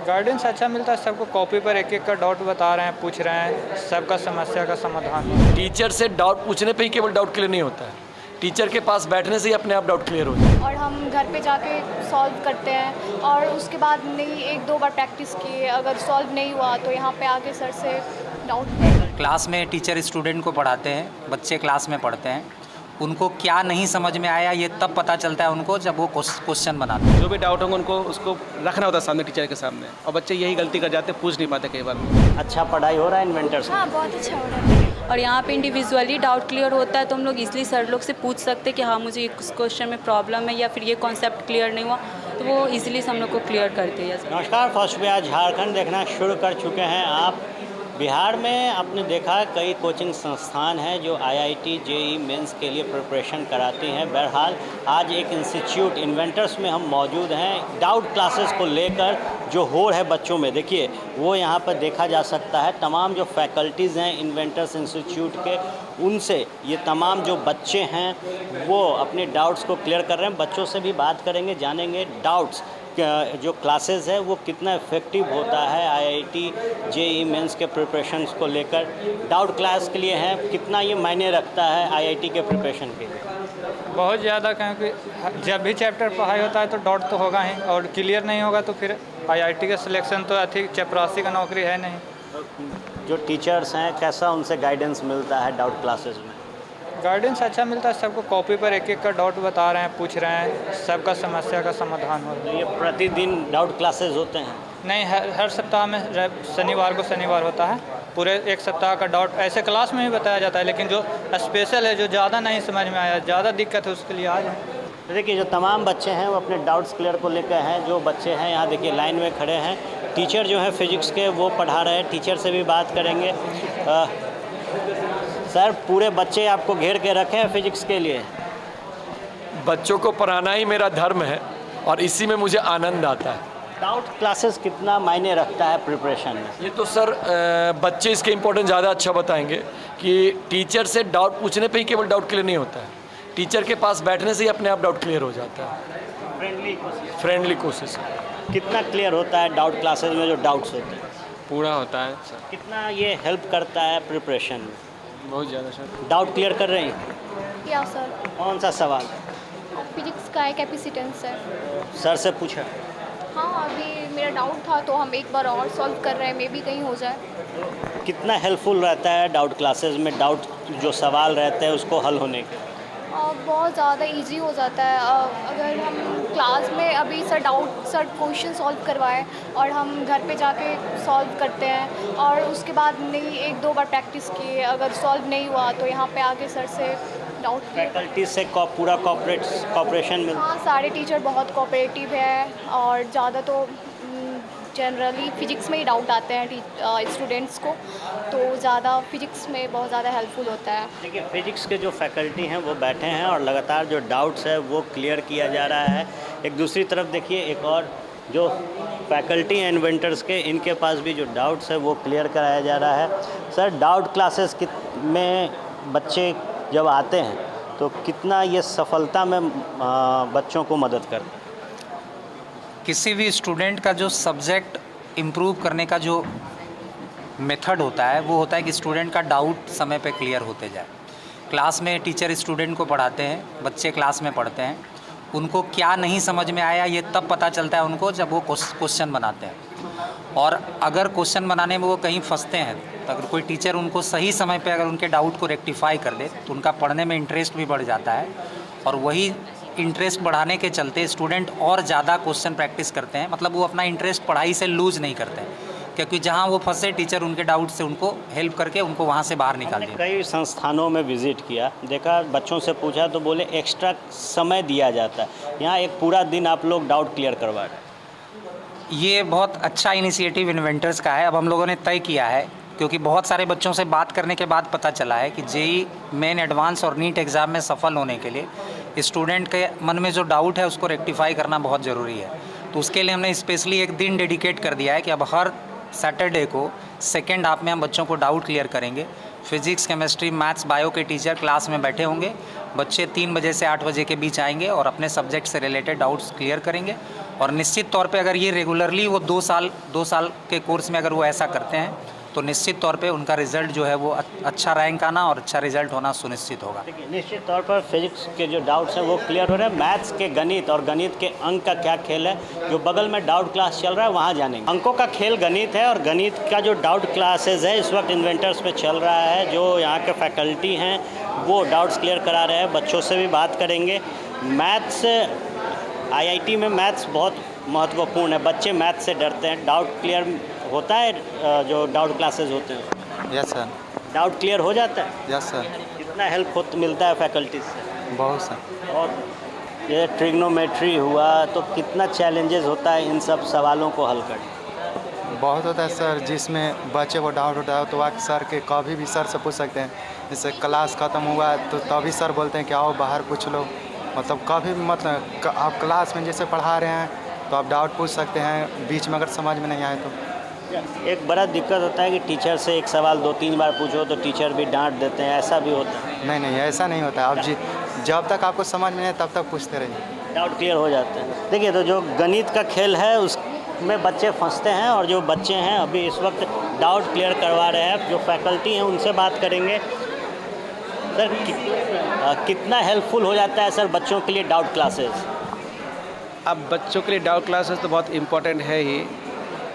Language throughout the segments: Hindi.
गाइडेंस अच्छा मिलता है, सबको कॉपी पर एक एक का डाउट बता रहे हैं, पूछ रहे हैं, सबका समस्या का समाधान। टीचर से डाउट पूछने पे ही केवल डाउट क्लियर नहीं होता है, टीचर के पास बैठने से ही अपने आप डाउट क्लियर हो जाता है। और हम घर पे जाके सॉल्व करते हैं और उसके बाद नहीं एक दो बार प्रैक्टिस किए, अगर सॉल्व नहीं हुआ तो यहाँ पे आके सर से डाउट। क्लास में टीचर स्टूडेंट को पढ़ाते हैं, बच्चे क्लास में पढ़ते हैं, उनको क्या नहीं समझ में आया ये तब पता चलता है उनको जब वो क्वेश्चन बनाते हैं। जो भी डाउट होंगे उनको उसको रखना होता है सामने टीचर के सामने, और बच्चे यही गलती कर जाते हैं, पूछ नहीं पाते कई बार। अच्छा पढ़ाई हो रहा है इन्वेंटर्स? हाँ, बहुत अच्छा हो रहा है। और यहाँ पे इंडिविजुअली डाउट क्लियर होता है तो हम लोग इसलिए सर लोग से पूछ सकते हैं कि हाँ मुझे इस क्वेश्चन में प्रॉब्लम है या फिर ये कॉन्सेप्ट क्लियर नहीं हुआ, तो वो इजीली हम लोग को क्लियर करते हैं। नमस्कार, फर्स्ट पे आज झारखंड देखना शुरू कर चुके हैं आप। बिहार में आपने देखा कई कोचिंग संस्थान हैं जो आईआईटी जेईई मेंस के लिए प्रिपरेशन कराती हैं। बहरहाल आज एक इंस्टीट्यूट इन्वेंटर्स में हम मौजूद हैं। डाउट क्लासेस को लेकर जो होड़ है बच्चों में, देखिए वो यहाँ पर देखा जा सकता है। तमाम जो फैकल्टीज़ हैं इन्वेंटर्स इंस्टीट्यूट के, उनसे ये तमाम जो बच्चे हैं वो अपने डाउट्स को क्लियर कर रहे हैं। बच्चों से भी बात करेंगे, जानेंगे डाउट्स जो क्लासेस है वो कितना इफ़ेक्टिव होता है आईआईटी जेईई मेंस के प्रिपरेशंस को लेकर। डाउट क्लास के लिए हैं, कितना ये मायने रखता है आईआईटी के प्रिपरेशन के लिए? बहुत ज़्यादा, क्योंकि जब भी चैप्टर पढ़ाई होता है तो डाउट तो होगा ही, और क्लियर नहीं होगा तो फिर आईआईटी का सिलेक्शन तो अधिक चपरासी का नौकरी है नहीं। जो टीचर्स हैं कैसा उनसे गाइडेंस मिलता है डाउट क्लासेस में? गाइडेंस अच्छा मिलता है, सबको कॉपी पर एक एक का डाउट बता रहे हैं, पूछ रहे हैं, सबका समस्या का समाधान हो रहा है। ये प्रतिदिन डाउट क्लासेस होते हैं? नहीं, हर सप्ताह में शनिवार को शनिवार होता है। पूरे एक सप्ताह का डाउट ऐसे क्लास में ही बताया जाता है, लेकिन जो स्पेशल है, जो ज़्यादा नहीं समझ में आया, ज़्यादा दिक्कत है, उसके लिए आ जाए। देखिए जो तमाम बच्चे हैं वो अपने डाउट्स क्लियर को लेकर हैं। जो बच्चे हैं यहाँ देखिए लाइन में खड़े हैं। टीचर जो है फिजिक्स के वो पढ़ा रहे हैं, टीचर से भी बात करेंगे। सर, पूरे बच्चे आपको घेर के रखे हैं फिजिक्स के लिए? बच्चों को पढ़ाना ही मेरा धर्म है और इसी में मुझे आनंद आता है। डाउट क्लासेस कितना मायने रखता है प्रिपरेशन में? ये तो सर बच्चे इसके इम्पोर्टेंस ज़्यादा अच्छा बताएंगे कि टीचर से डाउट पूछने पे ही केवल डाउट क्लियर नहीं होता है, टीचर के पास बैठने से ही अपने आप डाउट क्लियर हो जाता है। फ्रेंडली कोशिश। कितना क्लियर होता है डाउट क्लासेस में जो डाउट्स होते हैं? पूरा होता है सर। कितना ये हेल्प करता है प्रिपरेशन में? बहुत ज़्यादा सर। डाउट क्लियर कर रहे हैं? या सर, कौन सा सवाल? फिजिक्स का है, कैपेसिटेंस है। सर से पूछा? हाँ, अभी मेरा डाउट था तो हम एक बार और सॉल्व कर रहे हैं, मे बी कहीं हो जाए। कितना हेल्पफुल रहता है डाउट क्लासेस में, डाउट जो सवाल रहते हैं उसको हल होने के? बहुत ज़्यादा इजी हो जाता है। अगर हम क्लास में अभी सर क्वेश्चन सॉल्व करवाएं और हम घर पे जाके सॉल्व करते हैं और उसके बाद नहीं एक दो बार प्रैक्टिस किए, अगर सॉल्व नहीं हुआ तो यहाँ पे आके सर से डाउट। फैकल्टी से पूरा कॉपरेशन मिलता है? हाँ, सारे टीचर बहुत कोऑपरेटिव है और ज़्यादा तो जनरली फ़िज़िक्स में ही डाउट आते हैं स्टूडेंट्स को, तो ज़्यादा फ़िज़िक्स में बहुत ज़्यादा हेल्पफुल होता है। देखिए फिजिक्स के जो फैकल्टी हैं वो बैठे हैं और लगातार जो डाउट्स है वो क्लियर किया जा रहा है। एक दूसरी तरफ देखिए एक और जो फैकल्टी हैं इन्वेंटर्स के, इनके पास भी जो डाउट्स है वो क्लियर कराया जा रहा है। सर, डाउट क्लासेस में बच्चे जब आते हैं तो कितना ये सफलता में बच्चों को मदद करता है? किसी भी स्टूडेंट का जो सब्जेक्ट इम्प्रूव करने का जो मेथड होता है वो होता है कि स्टूडेंट का डाउट समय पे क्लियर होते जाए। क्लास में टीचर स्टूडेंट को पढ़ाते हैं, बच्चे क्लास में पढ़ते हैं, उनको क्या नहीं समझ में आया ये तब पता चलता है उनको जब वो क्वेश्चन बनाते हैं। और अगर क्वेश्चन बनाने में वो कहीं फंसते हैं तो अगर कोई टीचर उनको सही समय पे अगर उनके डाउट को रेक्टिफाई कर दे तो उनका पढ़ने में इंटरेस्ट भी बढ़ जाता है, और वही इंटरेस्ट बढ़ाने के चलते स्टूडेंट और ज़्यादा क्वेश्चन प्रैक्टिस करते हैं। मतलब वो अपना इंटरेस्ट पढ़ाई से लूज़ नहीं करते हैं, क्योंकि जहाँ वो फंसे टीचर उनके डाउट से उनको हेल्प करके उनको वहाँ से बाहर निकाल दिया। कई संस्थानों में विज़िट किया, देखा, बच्चों से पूछा तो बोले एक्स्ट्रा समय दिया जाता है। यहाँ एक पूरा दिन आप लोग डाउट क्लियर करवा रहे हैं। ये बहुत अच्छा इनिशिएटिव इन्वेंटर्स का है। अब हम लोगों ने तय किया है, क्योंकि बहुत सारे बच्चों से बात करने के बाद पता चला है कि जेईई मेन एडवांस और नीट एग्ज़ाम में सफल होने के लिए स्टूडेंट के मन में जो डाउट है उसको रेक्टिफाई करना बहुत ज़रूरी है। तो उसके लिए हमने स्पेशली एक दिन डेडिकेट कर दिया है कि अब हर सैटरडे को सेकेंड हाफ में हम बच्चों को डाउट क्लियर करेंगे। फिजिक्स, केमिस्ट्री, मैथ्स, बायो के टीचर क्लास में बैठे होंगे बच्चे 3 बजे से 8 बजे के बीच आएंगे और अपने सब्जेक्ट से रिलेटेड डाउट्स क्लियर करेंगे। और निश्चित तौर पे अगर ये रेगुलरली वो 2 साल के कोर्स में अगर वो ऐसा करते हैं तो निश्चित तौर पे उनका रिज़ल्ट जो है वो अच्छा रैंक आना और अच्छा रिजल्ट होना सुनिश्चित होगा। देखिए, निश्चित तौर पर फिजिक्स के जो डाउट्स हैं वो क्लियर हो रहे हैं। मैथ्स के गणित और गणित के अंक का क्या खेल है, जो बगल में डाउट क्लास चल रहा है वहाँ जानेंगे। अंकों का खेल गणित है और गणित का जो डाउट क्लासेज है इस वक्त इन्वेंटर्स पे चल रहा है। जो यहाँ के फैकल्टी हैं वो डाउट्स क्लियर करा रहे हैं। बच्चों से भी बात करेंगे। मैथ्स IIT में मैथ्स बहुत महत्वपूर्ण है। बच्चे मैथ्स से डरते हैं। डाउट क्लियर होता है जो डाउट क्लासेज होते हैं? Yes sir. डाउट क्लियर हो जाता है? Yes sir. कितना हेल्प मिलता है फैकल्टी से? बहुत सर। और ये ट्रिग्नोमेट्री हुआ तो कितना चैलेंजेस होता है इन सब सवालों को हल करना? बहुत होता है सर, जिसमें बच्चे को डाउट होता है तो वह सर के कभी भी सर से पूछ सकते हैं। जैसे क्लास ख़त्म हुआ तो तभी सर बोलते हैं कि आओ बाहर पूछ लो। मतलब कभी भी मतलब आप क्लास में जैसे पढ़ा रहे हैं तो आप डाउट पूछ सकते हैं, बीच में अगर समझ में नहीं आए तो। एक बड़ा दिक्कत होता है कि टीचर से एक सवाल 2-3 बार पूछो तो टीचर भी डांट देते हैं, ऐसा भी होता है? नहीं, ऐसा नहीं होता है। आप जब तक आपको समझ में नहीं तब तक पूछते रहिए, डाउट क्लियर हो जाते हैं। देखिए, तो जो गणित का खेल है उसमें बच्चे फंसते हैं और जो बच्चे हैं अभी इस वक्त डाउट क्लियर करवा रहे हैं। जो फैकल्टी हैं उनसे बात करेंगे। सर, कितना हेल्पफुल हो जाता है सर बच्चों के लिए डाउट क्लासेस? अब बच्चों के लिए डाउट क्लासेस तो बहुत इम्पोर्टेंट है ही,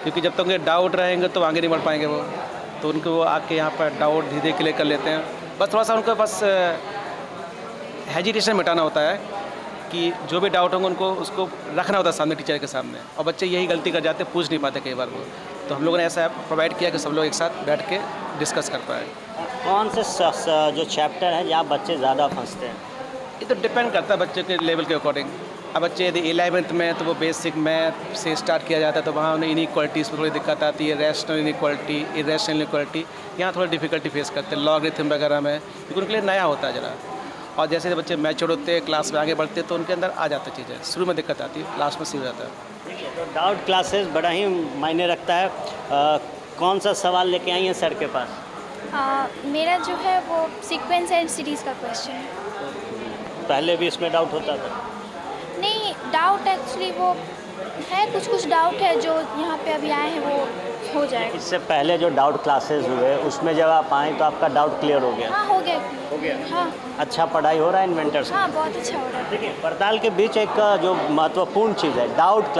क्योंकि जब तक उनके डाउट रहेंगे तो आगे नहीं बढ़ पाएंगे वो। तो उनको वो आके यहाँ पर डाउट धीरे क्लियर कर लेते हैं। बस थोड़ा सा उनको बस हेजिटेशन मिटाना होता है कि जो भी डाउट होंगे उनको उसको रखना होता है सामने टीचर के सामने। और बच्चे यही गलती कर जाते हैं, पूछ नहीं पाते कई बार वो। तो हम लोगों ने ऐसा प्रोवाइड किया कि सब लोग एक साथ बैठ के डिस्कस कर पाए। कौन से जो चैप्टर है जहाँ बच्चे ज़्यादा फंसते हैं? ये तो डिपेंड करता है बच्चे के लेवल के अकॉर्डिंग। अब बच्चे यदि 11th में तो वो बेसिक मैथ से स्टार्ट किया जाता है तो वहाँ उन्हें इनइक्वालिटीज़ में थोड़ी दिक्कत आती है। रैशनल इनइक्वालिटी, इरेशनल इनइक्वालिटी, यहाँ थोड़ी डिफिकल्टी फेस करते हैं। लॉगरिथम वगैरह में, क्योंकि उनके लिए नया होता है ज़रा। और जैसे बच्चे मैच्योर होते हैं, क्लास में आगे बढ़ते हैं तो उनके अंदर आ जाती चीज़ें। शुरू में दिक्कत आती है, लास्ट में सही हो जाता है। तो डाउट क्लासेस बड़ा ही मायने रखता है। कौन सा सवाल लेके आई हैं सर के पास? मेरा जो है वो सीक्वेंस एंड सीरीज़ का क्वेश्चन है। पहले भी इसमें डाउट होता था? नहीं, डाउट एक्चुअली वो है, कुछ डाउट है जो यहाँ पे अभी आए हैं वो हो जाएगा। इससे पहले जो डाउट क्लासेस हुए उसमें जब आप आए तो आपका डाउट क्लियर हो गया? हाँ, हो गया। हाँ, अच्छा पढ़ाई हो रहा है इन्वेंटर्स? हाँ, बहुत अच्छा हो रहा है। देखिए, पड़ताल के बीच एक जो महत्वपूर्ण चीज़ है डाउट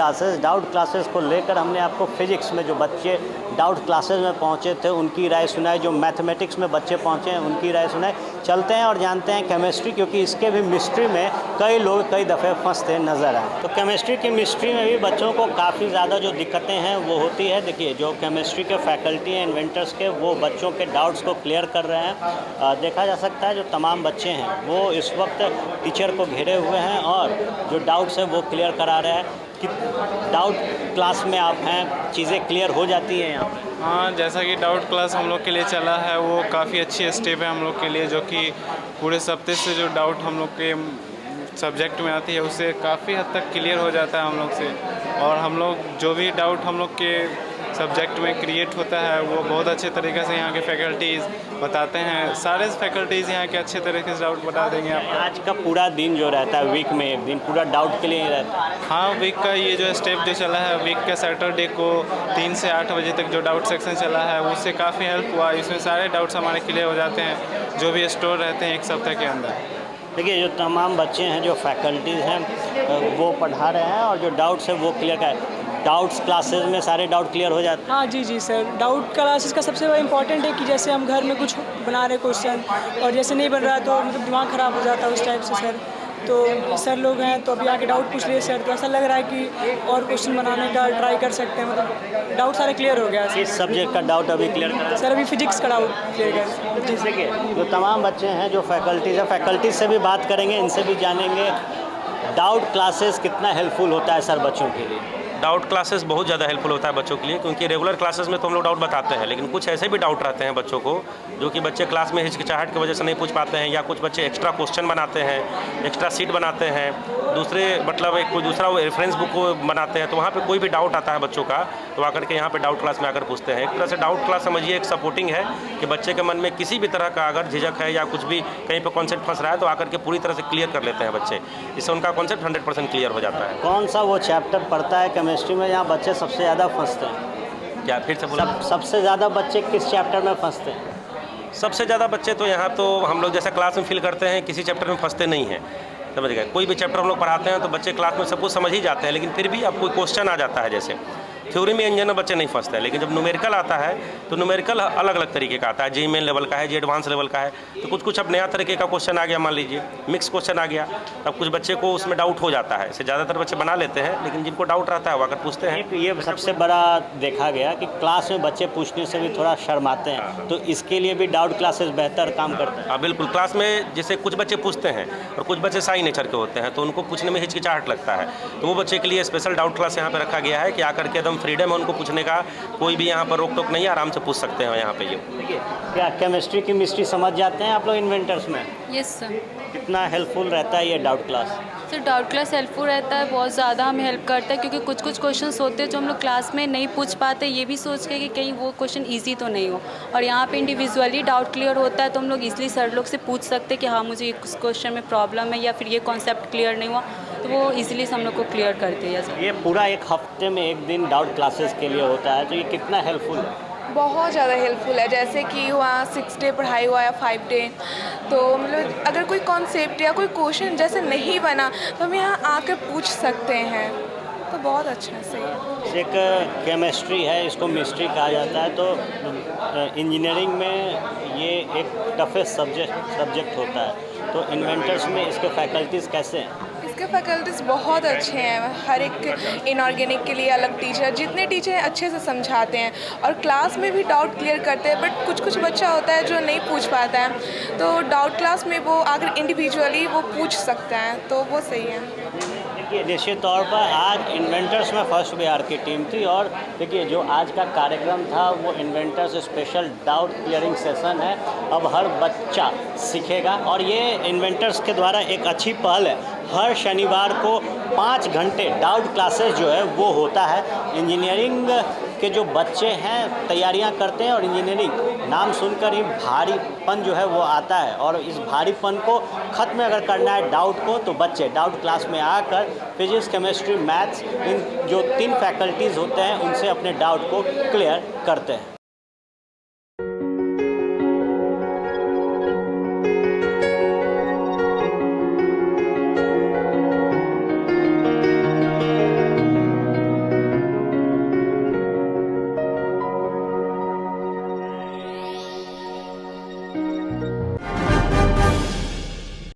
क्लासेस को लेकर हमने आपको फिजिक्स में जो बच्चे डाउट क्लासेस में पहुँचे थे उनकी राय सुनाई, जो मैथमेटिक्स में बच्चे पहुँचे हैं उनकी राय सुनाई। चलते हैं और जानते हैं केमिस्ट्री, क्योंकि इसके भी मिस्ट्री में कई लोग कई दफ़े फंसते नज़र आए। तो केमिस्ट्री की मिस्ट्री में भी बच्चों को काफ़ी ज़्यादा जो दिक्कतें हैं वो होती है। देखिए, जो केमिस्ट्री के फैकल्टी हैं इन्वेंटर्स के, वो बच्चों के डाउट्स को क्लियर कर रहे हैं। देखा जा सकता है जो तमाम बच्चे हैं वो इस वक्त टीचर को घेरे हुए हैं और जो डाउट्स हैं वो क्लियर करा रहे हैं। कि डाउट क्लास में आप हैं, चीज़ें क्लियर हो जाती हैं यहाँ पे? हाँ, जैसा कि डाउट क्लास हम लोग के लिए चला है वो काफ़ी अच्छी स्टेप है हम लोग के लिए, जो कि पूरे सप्ताह से जो डाउट हम लोग के सब्जेक्ट में आती है उससे काफ़ी हद तक क्लियर हो जाता है हम लोग से। और हम लोग जो भी डाउट हम लोग के सब्जेक्ट में क्रिएट होता है वो बहुत अच्छे तरीके से यहाँ के फैकल्टीज़ बताते हैं। सारे फैकल्टीज़ यहाँ के अच्छे तरीके से डाउट बता देंगे आपको। आज का पूरा दिन जो रहता है, वीक में एक दिन पूरा डाउट के लिए ही रहता है? हाँ, वीक का ये जो स्टेप जो चला है, वीक के सैटरडे को 3 से 8 बजे तक जो डाउट सेक्शन चला है उससे काफ़ी हेल्प हुआ। इसमें सारे डाउट्स हमारे क्लियर हो जाते हैं जो भी स्टोर रहते हैं एक सप्ताह के अंदर। देखिए, जो तमाम बच्चे हैं, जो फैकल्टीज़ हैं वो पढ़ा रहे हैं और जो डाउट्स है वो क्लियर कर। डाउट्स क्लासेस में सारे डाउट क्लियर हो जाते हैं? हाँ जी सर, डाउट क्लासेस का सबसे बड़ा इम्पॉर्टेंट है कि जैसे हम घर में कुछ बना रहे क्वेश्चन और जैसे नहीं बन रहा तो मतलब दिमाग ख़राब हो जाता है उस टाइप से सर। तो सर लोग हैं तो अभी आके डाउट पूछ लिए सर, तो ऐसा लग रहा है कि और क्वेश्चन बनाने का ट्राई कर सकते हैं। मतलब डाउट सारे क्लियर हो गया। इस सब्जेक्ट का डाउट अभी क्लियर करा सर? अभी फिजिक्स का डाउट क्लियर कर। देखिए, जो तमाम बच्चे हैं जो फैकल्टीज़ हैं, फैकल्टीज से भी बात करेंगे, इनसे भी जानेंगे डाउट क्लासेस कितना हेल्पफुल होता है सर बच्चों के लिए। डाउट क्लासेस बहुत ज़्यादा हेल्पफुल होता है बच्चों के लिए, क्योंकि रेगुलर क्लासेस में तो हम लोग डाउट बताते हैं, लेकिन कुछ ऐसे भी डाउट रहते हैं बच्चों को जो कि बच्चे क्लास में हिचकिचाहट की वजह से नहीं पूछ पाते हैं, या कुछ बच्चे एक्स्ट्रा क्वेश्चन बनाते हैं, एक्स्ट्रा सीट बनाते हैं, दूसरे मतलब एक कोई दूसरा रेफरेंस बुक को बनाते हैं, तो वहाँ पे कोई भी डाउट आता है बच्चों का तो आकर के यहाँ पे डाउट क्लास में आकर पूछते हैं। एक तरह से डाउट क्लास समझिए एक सपोर्टिंग है कि बच्चे के मन में किसी भी तरह का अगर झिझक है या कुछ भी कहीं पे कॉन्सेप्ट फंस रहा है तो आकर के पूरी तरह से क्लियर कर लेते हैं बच्चे, इससे उनका कॉन्सेप्ट 100% क्लियर हो जाता है। कौन सा वो चैप्टर पढ़ता है केमिस्ट्री में जहाँ बच्चे सबसे ज़्यादा फंसते हैं? क्या फिर से बोला? सबसे ज़्यादा बच्चे किस चैप्टर में फंसते हैं? सबसे ज़्यादा बच्चे तो यहाँ तो हम लोग जैसा क्लास में फील करते हैं किसी चैप्टर में फंसते नहीं हैं, समझ गए। कोई भी चैप्टर हम लोग पढ़ाते हैं तो बच्चे क्लास में सब कुछ समझ ही जाते हैं, लेकिन फिर भी अब कोई क्वेश्चन आ जाता है, जैसे थ्योरी में इंजन में बच्चे नहीं फंसते हैं, लेकिन जब न्यूमेरिकल आता है तो न्यूमेरिकल अलग अलग तरीके का आता है, जी मेन लेवल का है, जी एडवांस लेवल का है, तो कुछ अब नया तरीके का क्वेश्चन आ गया, मान लीजिए मिक्स क्वेश्चन आ गया, तब कुछ बच्चे को उसमें डाउट हो जाता है। इसे ज़्यादातर बच्चे बना लेते हैं, लेकिन जिनको डाउट रहता है वो आकर पूछते हैं। ये सबसे बड़ा देखा गया कि क्लास में बच्चे पूछने से भी थोड़ा शर्माते हैं, तो इसके लिए भी डाउट क्लासेस बेहतर काम करते हैं। हाँ बिल्कुल, क्लास में जैसे कुछ बच्चे पूछते हैं और कुछ बच्चे शाई नेचर के होते हैं, तो उनको पूछने में हिचकिचाहट लगता है, तो वो बच्चे के लिए स्पेशल डाउट क्लास यहाँ पे रखा गया है कि आकर के एकदम फ्रीडम है उनको पूछने का, कोई भी यहाँ पर रोक टोक नहीं है, आराम से पूछ सकते हैं यहाँ पे। ये देखिए, क्या केमिस्ट्री की मिस्ट्री समझ जाते हैं आप लोग इन्वेंटर्स में? Yes sir. कितना हेल्पफुल रहता है ये doubt class? Sir doubt class helpful रहता है, बहुत ज़्यादा हमें हेल्प करता है, क्योंकि कुछ कुछ क्वेश्चंस होते हैं जो हम लोग क्लास में नहीं पूछ पाते, ये भी सोच के कि कहीं वो क्वेश्चन इजी तो नहीं हो, और यहाँ पे इंडिविजुअली डाउट क्लियर होता है, तो हम लोग इजीली सर लोग से पूछ सकते हैं कि हाँ मुझे इस क्वेश्चन में प्रॉब्लम है या फिर ये कॉन्सेप्ट क्लियर नहीं हुआ, तो वो इजीली हम लोग को क्लियर करते हैं सर। ये पूरा एक हफ्ते में एक दिन डाउट क्लासेस के लिए होता है, तो ये कितना हेल्पफुल है? बहुत ज़्यादा हेल्पफुल है। जैसे कि वहाँ 6 डे पढ़ाई हुआ या 5 डे, तो मतलब अगर कोई कॉन्सेप्ट या कोई क्वेश्चन जैसे नहीं बना तो हम यहाँ आकर पूछ सकते हैं, तो बहुत अच्छा है, सही है। एक केमिस्ट्री है, इसको मिस्ट्री कहा जाता है, तो इंजीनियरिंग में ये एक टफेस्ट सब्जेक्ट होता है, तो इन्वेंटर्स में इसके फैकल्टीज़ कैसे हैं? इसके फैकल्टीज़ बहुत अच्छे हैं, हर एक इनऑर्गेनिक के लिए अलग टीचर, जितने टीचर हैं अच्छे से समझाते हैं और क्लास में भी डाउट क्लियर करते हैं, बट कुछ बच्चा होता है जो नहीं पूछ पाता है, तो डाउट क्लास में वो आकर इंडिविजुअली वो पूछ सकता है, तो वो सही है। देखिए, निश्चित तौर पर आज इन्वेंटर्स में फर्स्ट बिहार की टीम थी, और देखिए जो आज का कार्यक्रम था वो inventors special doubt clearing session है। अब हर बच्चा सीखेगा, और ये इन्वेंटर्स के द्वारा एक अच्छी पहल है। हर शनिवार को 5 घंटे डाउट क्लासेस जो है वो होता है। इंजीनियरिंग के जो बच्चे हैं तैयारियां करते हैं, और इंजीनियरिंग नाम सुनकर ही भारीपन जो है वो आता है, और इस भारीपन को ख़त्म अगर करना है डाउट को, तो बच्चे डाउट क्लास में आकर फिजिक्स, केमिस्ट्री, मैथ्स, इन जो 3 फैकल्टीज़ होते हैं उनसे अपने डाउट को क्लियर करते हैं।